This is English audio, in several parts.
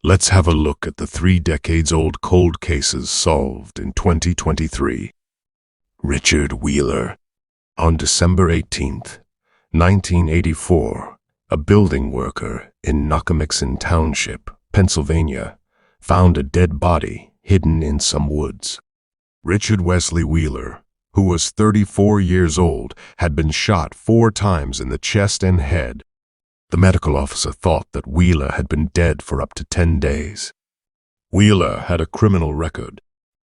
Let's have a look at the 3 decades-old cold cases solved in 2023. Richard Wheeler. On December 18th, 1984, a building worker in Nockamixon Township, Pennsylvania, found a dead body hidden in some woods. Richard Wesley Wheeler, who was 34 years old, had been shot 4 times in the chest and head. The medical officer thought that Wheeler had been dead for up to 10 days. Wheeler had a criminal record.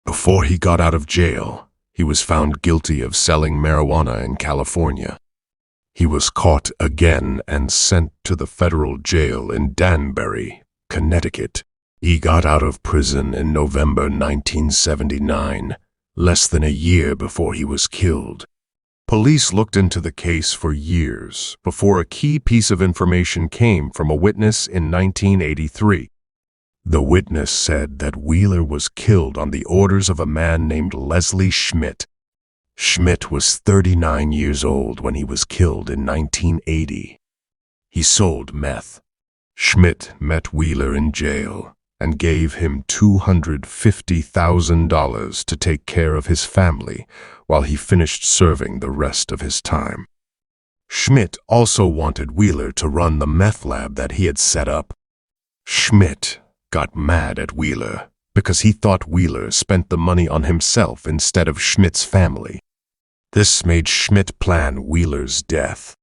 Before he got out of jail, he was found guilty of selling marijuana in California. He was caught again and sent to the federal jail in Danbury, Connecticut. He got out of prison in November 1979, less than a year before he was killed. Police looked into the case for years before a key piece of information came from a witness in 1983. The witness said that Wheeler was killed on the orders of a man named Leslie Schmidt. Schmidt was 39 years old when he was killed in 1980. He sold meth. Schmidt met Wheeler in jail and gave him $250,000 to take care of his family while he finished serving the rest of his time. Schmidt also wanted Wheeler to run the meth lab that he had set up. Schmidt got mad at Wheeler because he thought Wheeler spent the money on himself instead of Schmidt's family. This made Schmidt plan Wheeler's death.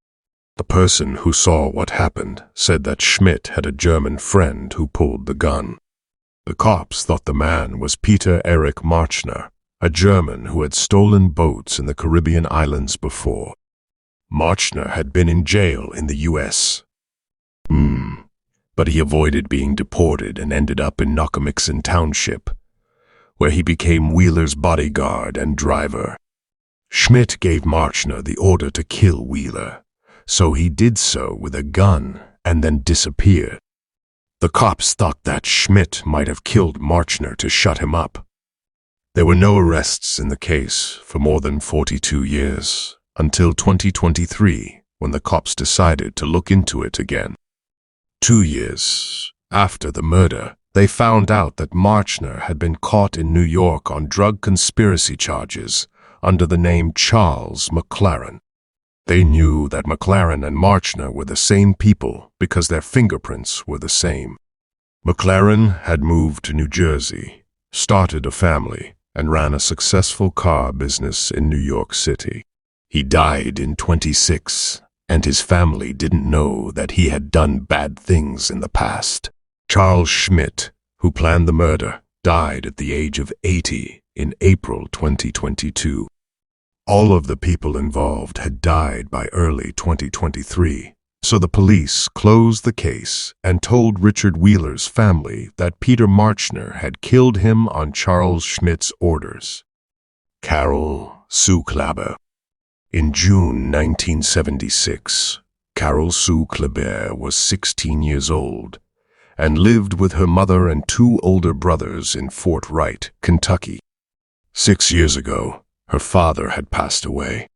The person who saw what happened said that Schmidt had a German friend who pulled the gun. The cops thought the man was Peter Erich Marchner, a German who had stolen boats in the Caribbean islands before. Marchner had been in jail in the U.S. But he avoided being deported and ended up in Nockamixon Township, where he became Wheeler's bodyguard and driver. Schmidt gave Marchner the order to kill Wheeler, so he did so with a gun and then disappeared. The cops thought that Schmidt might have killed Marchner to shut him up. There were no arrests in the case for more than 42 years, until 2023, when the cops decided to look into it again. 2 years after the murder, they found out that Marchner had been caught in New York on drug conspiracy charges under the name Charles McLaren. They knew that McLaren and Marchner were the same people because their fingerprints were the same. McLaren had moved to New Jersey, started a family, and ran a successful car business in New York City. He died in 26, and his family didn't know that he had done bad things in the past. Charles Schmidt, who planned the murder, died at the age of 80 in April 2022. All of the people involved had died by early 2023, so the police closed the case and told Richard Wheeler's family that Peter Marchner had killed him on Charles Schmidt's orders. Carol Sue Kleber. In June 1976, Carol Sue Kleber was 16 years old and lived with her mother and 2 older brothers in Fort Wright, Kentucky. 6 years ago, her father had passed away.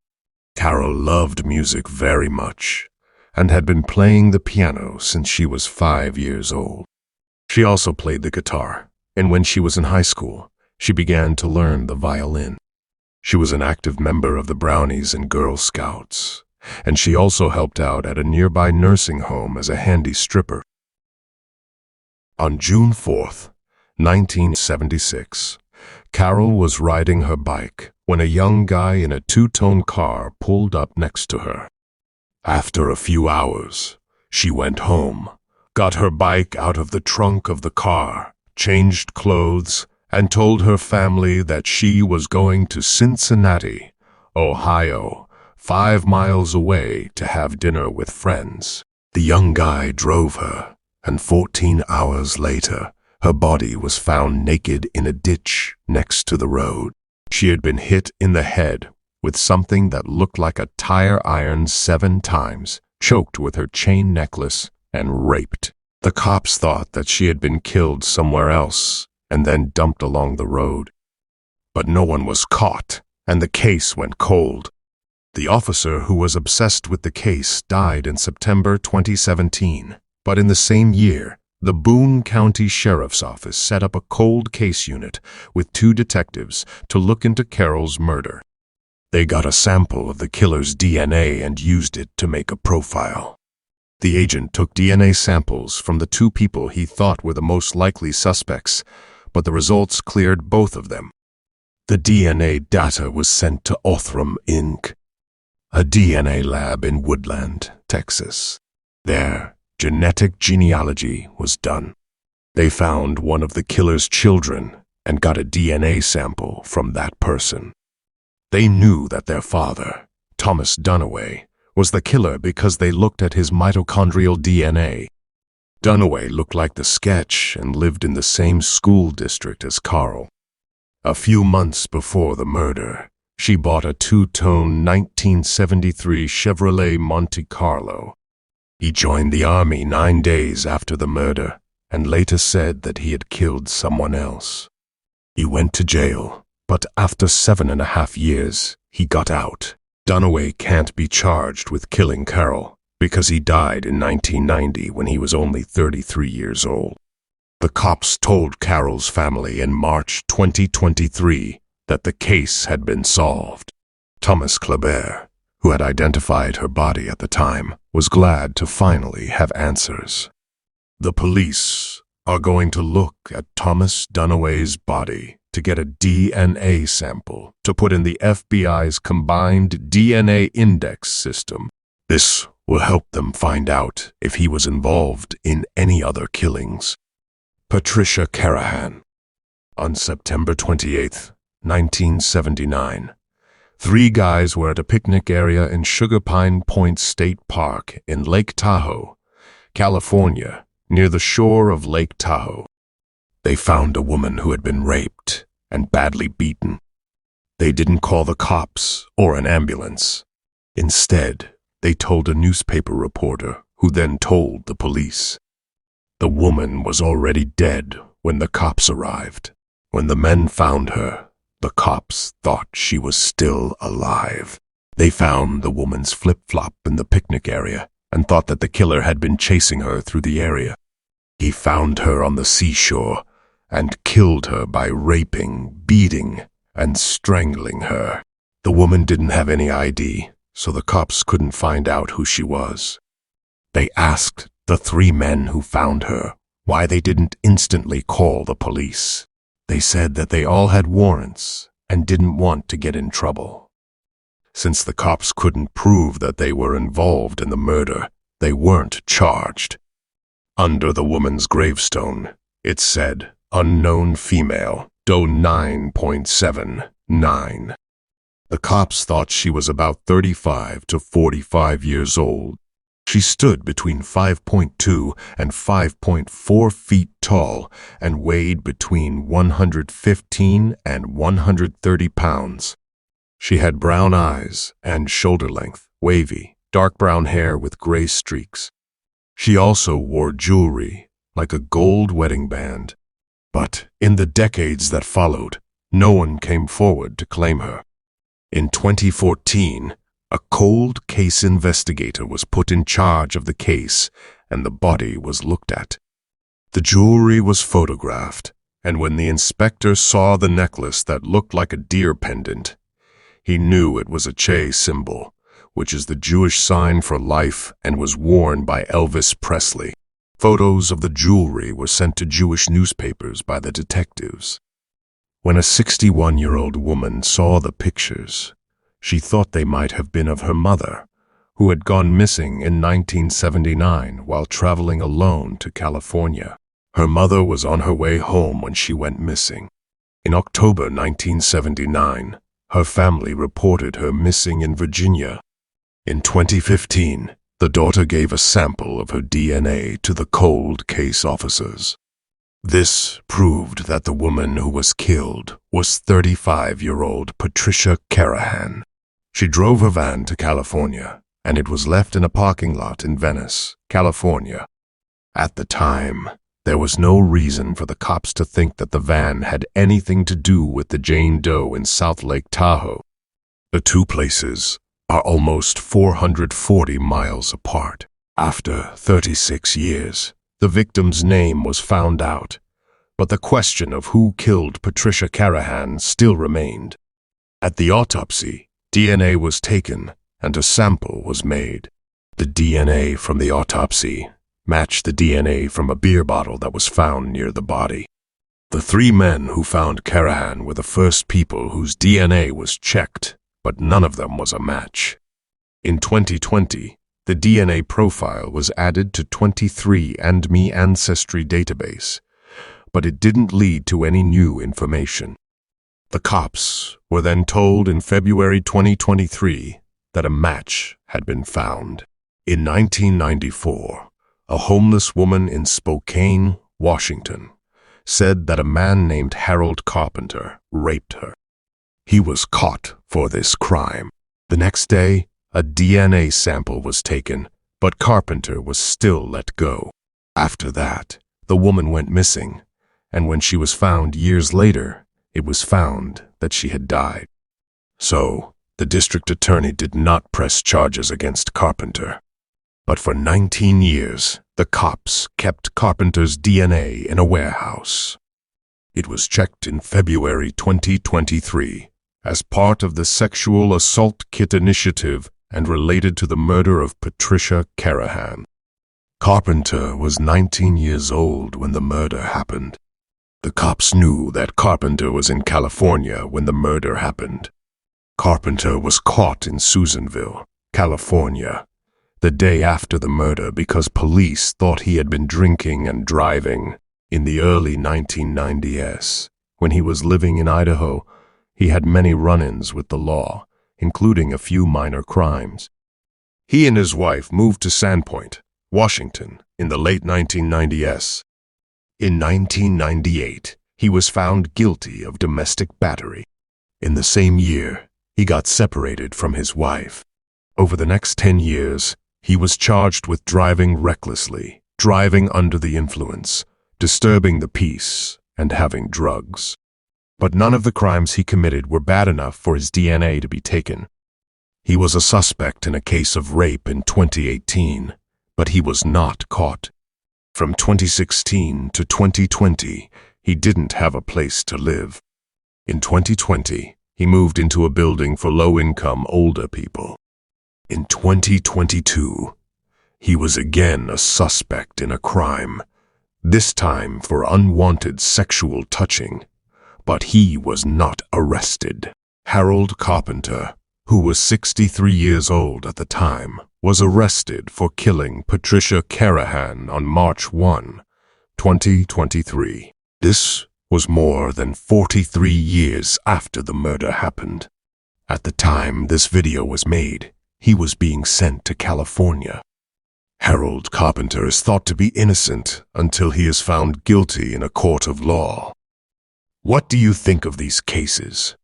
Carol loved music very much and had been playing the piano since she was 5 years old. She also played the guitar, and when she was in high school, she began to learn the violin. She was an active member of the Brownies and Girl Scouts, and she also helped out at a nearby nursing home as a handy stripper. On June 4th, 1976, Carol was riding her bike when a young guy in a 2-tone car pulled up next to her. After a few hours, she went home, got her bike out of the trunk of the car, changed clothes, and told her family that she was going to Cincinnati, Ohio, 5 miles away to have dinner with friends. The young guy drove her, and 14 hours later, her body was found naked in a ditch next to the road. She had been hit in the head with something that looked like a tire iron 7 times, choked with her chain necklace, and raped. The cops thought that she had been killed somewhere else and then dumped along the road. But no one was caught, and the case went cold. The officer who was obsessed with the case died in September 2017, but in the same year, The Boone County Sheriff's Office set up a cold case unit with 2 detectives to look into Carol's murder. They got a sample of the killer's DNA and used it to make a profile. The agent took DNA samples from the 2 people he thought were the most likely suspects, but the results cleared both of them. The DNA data was sent to Othram, Inc., a DNA lab in Woodland, Texas. Their genetic genealogy was done. They found one of the killer's children and got a DNA sample from that person. They knew that their father, Thomas Dunaway, was the killer because they looked at his mitochondrial DNA. Dunaway looked like the sketch and lived in the same school district as Carl. A few months before the murder, she bought a 2-tone 1973 Chevrolet Monte Carlo. He joined the army 9 days after the murder and later said that he had killed someone else. He went to jail, but after 7.5 years, he got out. Dunaway can't be charged with killing Carol because he died in 1990 when he was only 33 years old. The cops told Carol's family in March 2023 that the case had been solved. Thomas Kleber, who had identified her body at the time, was glad to finally have answers. The police are going to look at Thomas Dunaway's body to get a DNA sample to put in the FBI's combined DNA index system. This will help them find out if he was involved in any other killings. Patricia Carahan. On September 28, 1979, 3 guys were at a picnic area in Sugar Pine Point State Park in Lake Tahoe, California, near the shore of Lake Tahoe. They found a woman who had been raped and badly beaten. They didn't call the cops or an ambulance. Instead, they told a newspaper reporter who then told the police. The woman was already dead when the cops arrived. When the men found her, the cops thought she was still alive. They found the woman's flip-flop in the picnic area and thought that the killer had been chasing her through the area. He found her on the seashore and killed her by raping, beating, and strangling her. The woman didn't have any ID, so the cops couldn't find out who she was. They asked the 3 men who found her why they didn't instantly call the police. They said that they all had warrants and didn't want to get in trouble. Since the cops couldn't prove that they were involved in the murder, they weren't charged. Under the woman's gravestone, it said, "Unknown female, DOE 9.79. The cops thought she was about 35 to 45 years old. She stood between 5.2 and 5.4 feet tall and weighed between 115 and 130 pounds. She had brown eyes and shoulder-length, wavy, dark brown hair with gray streaks. She also wore jewelry, like a gold wedding band. But in the decades that followed, no one came forward to claim her. In 2014, a cold case investigator was put in charge of the case, and the body was looked at. The jewelry was photographed, and when the inspector saw the necklace that looked like a deer pendant, he knew it was a Che symbol, which is the Jewish sign for life and was worn by Elvis Presley. Photos of the jewelry were sent to Jewish newspapers by the detectives. When a 61-year-old woman saw the pictures, she thought they might have been of her mother, who had gone missing in 1979 while traveling alone to California. Her mother was on her way home when she went missing. In October 1979, her family reported her missing in Virginia. In 2015, the daughter gave a sample of her DNA to the cold case officers. This proved that the woman who was killed was 35-year-old Patricia Carahan. She drove her van to California, and it was left in a parking lot in Venice, California. At the time, there was no reason for the cops to think that the van had anything to do with the Jane Doe in South Lake Tahoe. The 2 places are almost 440 miles apart. After 36 years, The victim's name was found out, but the question of who killed Patricia Carahan still remained. At the autopsy, DNA was taken and a sample was made. The DNA from the autopsy matched the DNA from a beer bottle that was found near the body. The three men who found Carahan were the first people whose DNA was checked, but none of them was a match. In 2020, the DNA profile was added to 23andMe Ancestry database, but it didn't lead to any new information. The cops were then told in February 2023 that a match had been found. In 1994, a homeless woman in Spokane, Washington, said that a man named Harold Carpenter raped her. He was caught for this crime. The next day, a DNA sample was taken, but Carpenter was still let go. After that, the woman went missing, and when she was found years later, it was found that she had died. So, the district attorney did not press charges against Carpenter. But for 19 years, the cops kept Carpenter's DNA in a warehouse. It was checked in February 2023 as part of the Sexual Assault Kit Initiative and related to the murder of Patricia Carahan. Carpenter was 19 years old when the murder happened. The cops knew that Carpenter was in California when the murder happened. Carpenter was caught in Susanville, California, the day after the murder because police thought he had been drinking and driving. In the early 1990s, when he was living in Idaho, he had many run-ins with the law, including a few minor crimes. He and his wife moved to Sandpoint, Washington, in the late 1990s. In 1998, he was found guilty of domestic battery. In the same year, he got separated from his wife. Over the next 10 years, he was charged with driving recklessly, driving under the influence, disturbing the peace, and having drugs. But none of the crimes he committed were bad enough for his DNA to be taken. He was a suspect in a case of rape in 2018, but he was not caught. From 2016 to 2020, he didn't have a place to live. In 2020, he moved into a building for low-income older people. In 2022, he was again a suspect in a crime, this time for unwanted sexual touching, but he was not arrested. Harold Carpenter, who was 63 years old at the time, was arrested for killing Patricia Carahan on March 1, 2023. This was more than 43 years after the murder happened. At the time this video was made, he was being sent to California. Harold Carpenter is thought to be innocent until he is found guilty in a court of law. What do you think of these cases?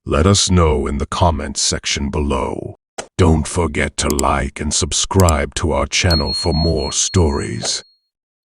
Let us know in the comments section below. Don't forget to like and subscribe to our channel for more stories.